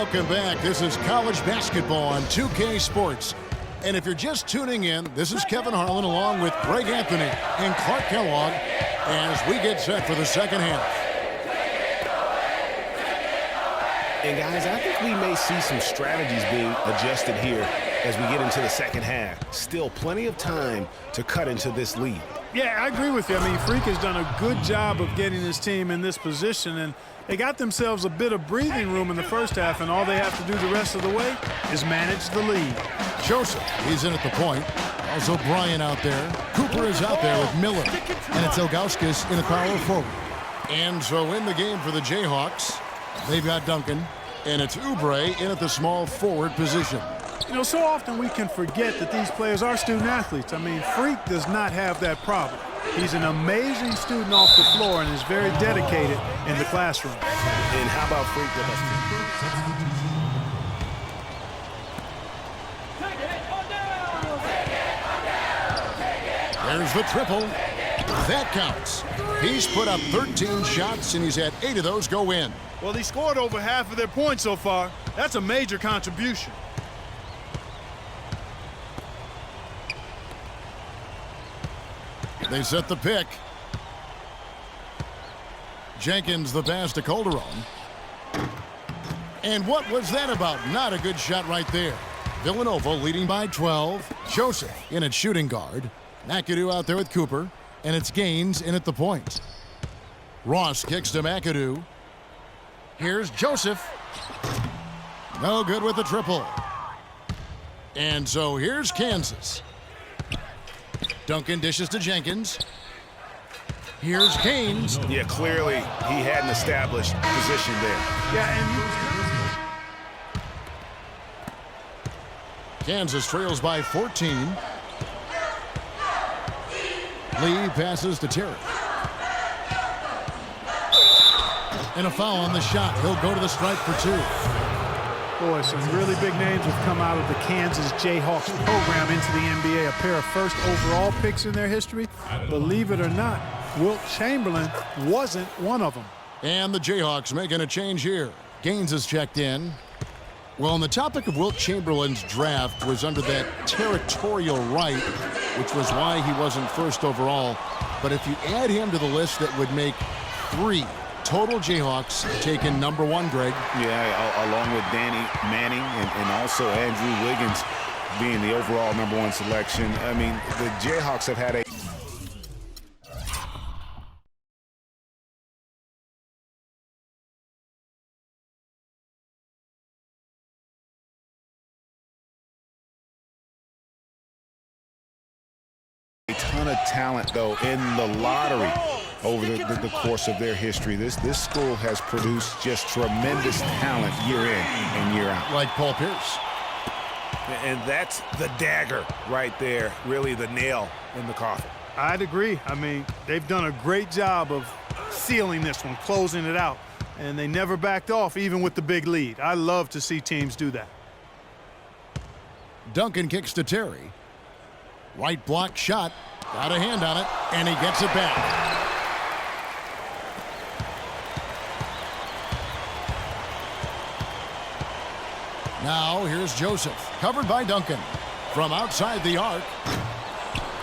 Welcome back. This is college basketball on 2K Sports. And if you're just tuning in, this is Kevin Harlan along with Greg Anthony and Clark Kellogg as we get set for the second half. And guys, I think we may see some strategies being adjusted here as we get into the second half. Still plenty of time to cut into this lead. Yeah, I agree with you. I mean, Freak has done a good job of getting his team in this position, and they got themselves a bit of breathing room in the first half, and all they have to do the rest of the way is manage the lead. Joseph, he's in at the point. Also Bryant out there. Cooper is out there with Miller. And it's Ilgauskas in the power forward. And so in the game for the Jayhawks, they've got Duncan, and it's Oubre in at the small forward position. You know, so often we can forget that these players are student athletes. I mean, Freak does not have that problem. He's an amazing student off the floor and is very dedicated in the classroom. And how about Freak with us? There's the triple. That counts. He's put up 13 shots, and he's had 8 of those go in. Well, he scored over half of their points so far. That's a major contribution. They set the pick. Jenkins the pass to Calderon. And what was that about? Not a good shot right there. Villanova leading by 12. Joseph in at shooting guard. McAdoo out there with Cooper. And it's Gaines in at the point. Ross kicks to McAdoo. Here's Joseph. No good with the triple. And so here's Kansas. Duncan dishes to Jenkins. Here's Gaines. Yeah, clearly he had an established position there. Yeah, and Kansas trails by 14. Lee passes to Terry. And a foul on the shot. He'll go to the stripe for 2. boy, some really big names have come out of the Kansas Jayhawks program into the NBA. A pair of first overall picks in their history. Believe it or not, Wilt Chamberlain wasn't one of them. And the Jayhawks making a change here. Gaines is checked in. Well, on the topic of Wilt Chamberlain's draft was under that territorial right, which was why he wasn't first overall. But if you add him to the list, that would make 3 total Jayhawks taken number 1, Greg. Yeah, along with Danny Manning and also Andrew Wiggins being the overall number 1 selection. I mean, the Jayhawks have had a ton of talent, though, in the lottery over the course of their history. This school has produced just tremendous talent year in and year out. Like Paul Pierce. And that's the dagger right there, really the nail in the coffin. I'd agree. I mean, they've done a great job of sealing this one, closing it out. And they never backed off, even with the big lead. I love to see teams do that. Duncan kicks to Terry. Right block shot. Got a hand on it, and he gets it back. Now here's Joseph, covered by Duncan. From outside the arc.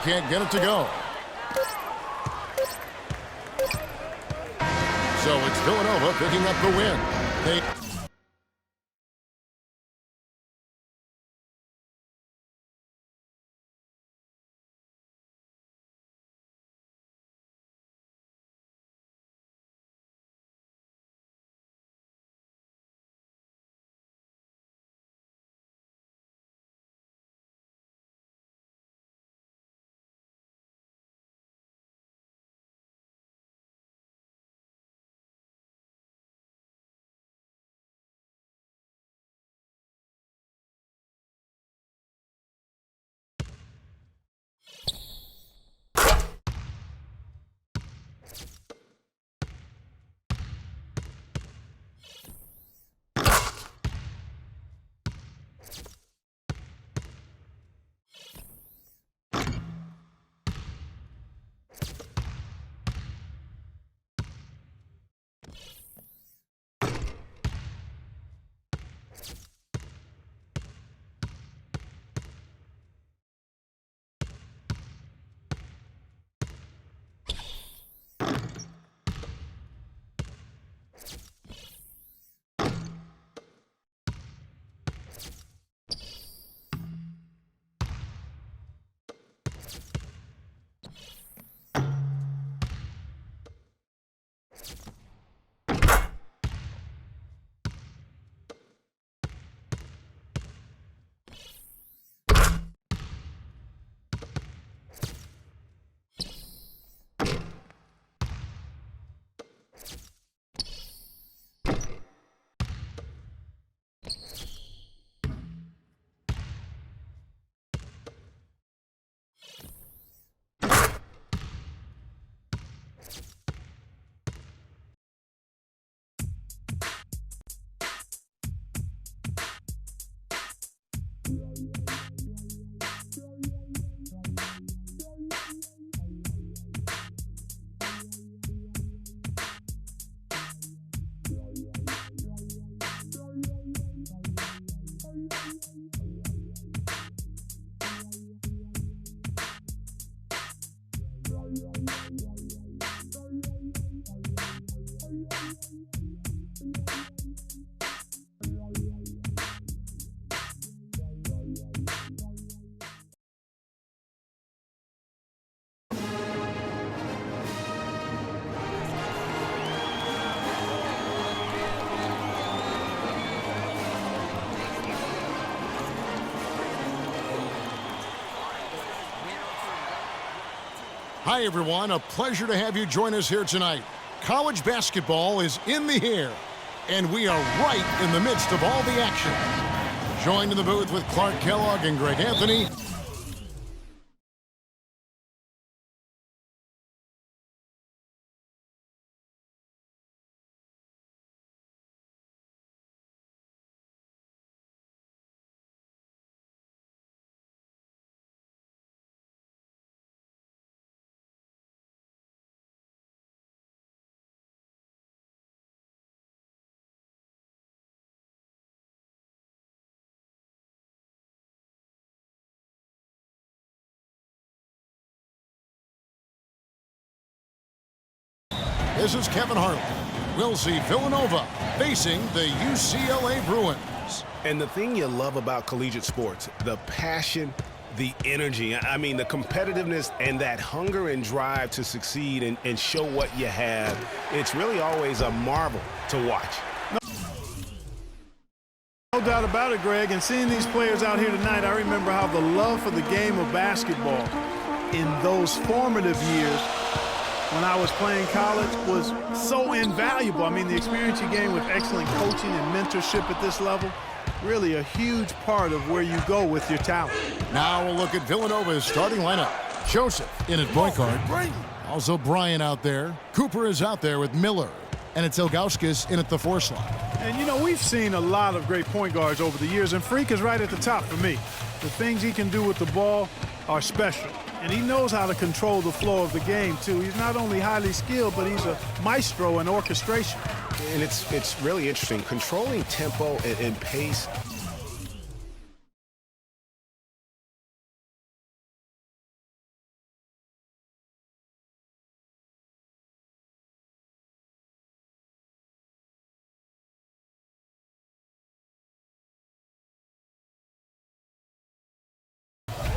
Can't get it to go. So it's Villanova picking up the win. They Hi, everyone. A pleasure to have you join us here tonight. College basketball is in the air, and we are right in the midst of all the action. Joined in the booth with Clark Kellogg and Greg Anthony. This is Kevin Harlan. We'll see Villanova facing the UCLA Bruins. And the thing you love about collegiate sports, the passion, the energy, I mean, the competitiveness and that hunger and drive to succeed and show what you have, it's really always a marvel to watch. No doubt about it, Greg. And seeing these players out here tonight, I remember how the love for the game of basketball in those formative years when I was playing college was so invaluable. I mean, the experience you gain with excellent coaching and mentorship at this level, really a huge part of where you go with your talent. Now we'll look at Villanova's starting lineup. Joseph in at point guard. Also Bryant out there. Cooper is out there with Miller. And it's Ilgauskas in at the 4 slot. And, you know, we've seen a lot of great point guards over the years, and Freak is right at the top for me. The things he can do with the ball are special. And he knows how to control the flow of the game, too. He's not only highly skilled, but he's a maestro in orchestration. And it's really interesting. Controlling tempo and pace.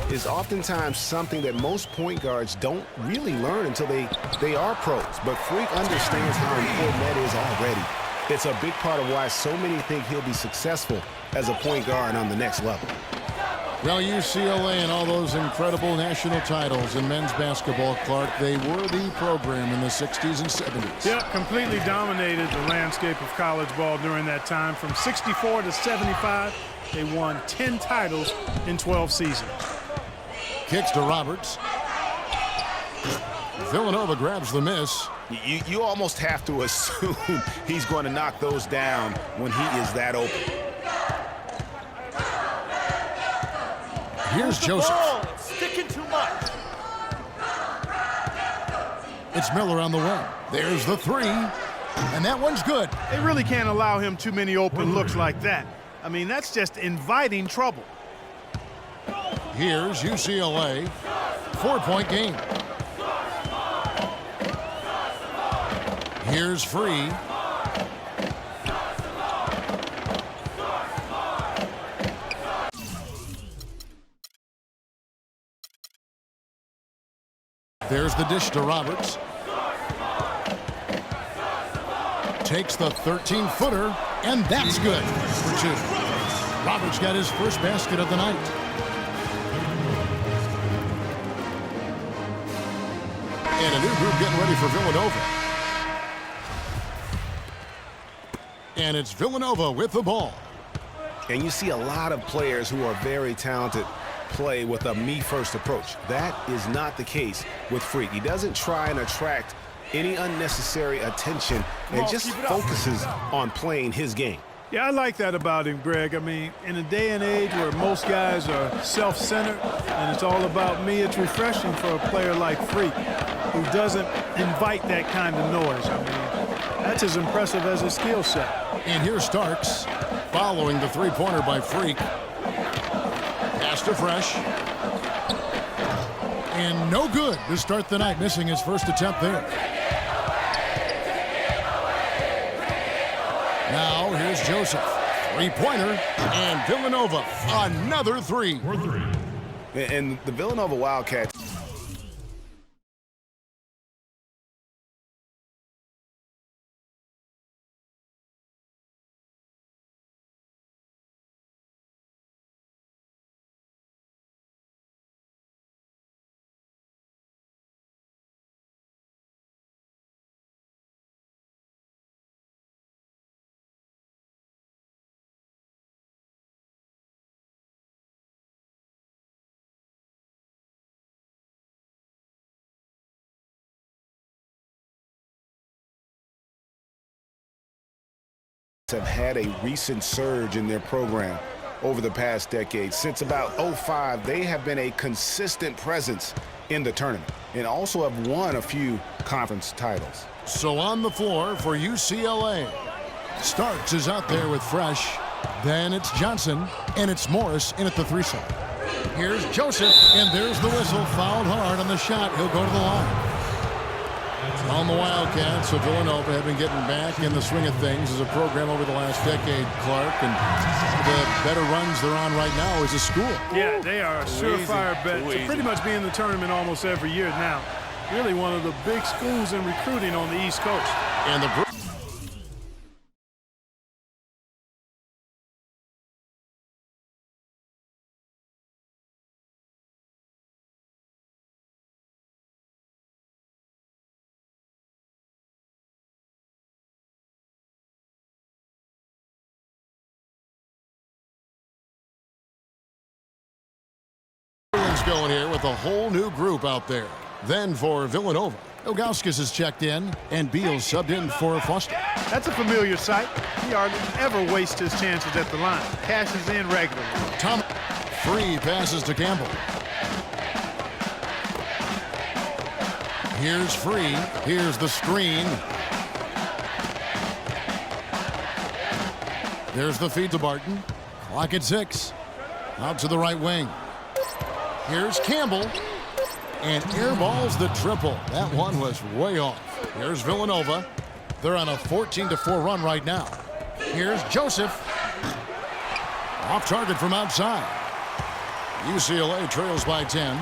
Is oftentimes something that most point guards don't really learn until they are pros. But Freak understands how important that is already. It's a big part of why so many think he'll be successful as a point guard on the next level. Well, UCLA and all those incredible national titles in men's basketball, Clark, they were the program in the 60s and 70s. Yep, completely dominated the landscape of college ball during that time. From 64 to 75, they won 10 titles in 12 seasons. Kicks to Roberts. Villanova grabs the miss. You almost have to assume he's going to knock those down when he is that open. Here's Joseph. Sticking too much. It's Miller on the wing. There's the 3. And that one's good. They really can't allow him too many open looks like that. I mean, that's just inviting trouble. Here's UCLA. 4-point game. Here's Free. There's the dish to Roberts. Takes the 13-footer, and that's good for 2. Roberts got his first basket of the night. And a new group getting ready for Villanova. And it's Villanova with the ball. And you see a lot of players who are very talented play with a me-first approach. That is not the case with Freak. He doesn't try and attract any unnecessary attention and just focuses on playing his game. Yeah, I like that about him, Greg. I mean, in a day and age where most guys are self-centered and it's all about me, it's refreshing for a player like Freak who doesn't invite that kind of noise. I mean, that's as impressive as his skill set. And here's Starks following the 3-pointer by Freak. Pass to Fresh. And no good to start the night, missing his first attempt there. Now here's Joseph. 3-pointer. And Villanova, another 3. And the Villanova Wildcats have had a recent surge in their program over the past decade. Since about '05, they have been a consistent presence in the tournament and also have won a few conference titles. So on the floor for UCLA. Starks is out there with Fresh. Then it's Johnson, and it's Morris in at the 3 side. Here's Joseph, and there's the whistle. Fouled hard on the shot. He'll go to the line. On the Wildcats, so Villanova have been getting back in the swing of things as a program over the last decade, Clark. And the better runs they're on right now is a school. Yeah, they are a surefire bet to pretty much be in the tournament almost every year now. Really one of the big schools in recruiting on the East Coast. And the going here with a whole new group out there. Then for Villanova, Ilgauskas is checked in, and Beal subbed in for Foster. That's a familiar sight. He hardly ever wastes his chances at the line. Cashes in regularly. Tom, 3 passes to Campbell. Here's Free. Here's the screen. There's the feed to Barton. Clock at 6. Out to the right wing. Here's Campbell. And airballs the triple. That one was way off. Here's Villanova. They're on a 14-4 run right now. Here's Joseph. Off target from outside. UCLA trails by 10.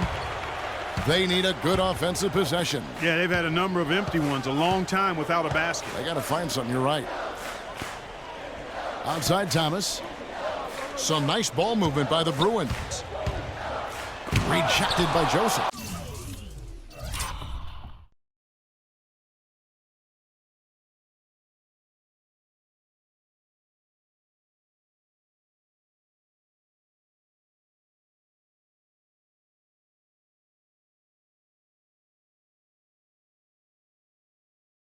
They need a good offensive possession. Yeah, they've had a number of empty ones, a long time without a basket. They got to find something, you're right. Outside Thomas. Some nice ball movement by the Bruins. Rejected by Joseph.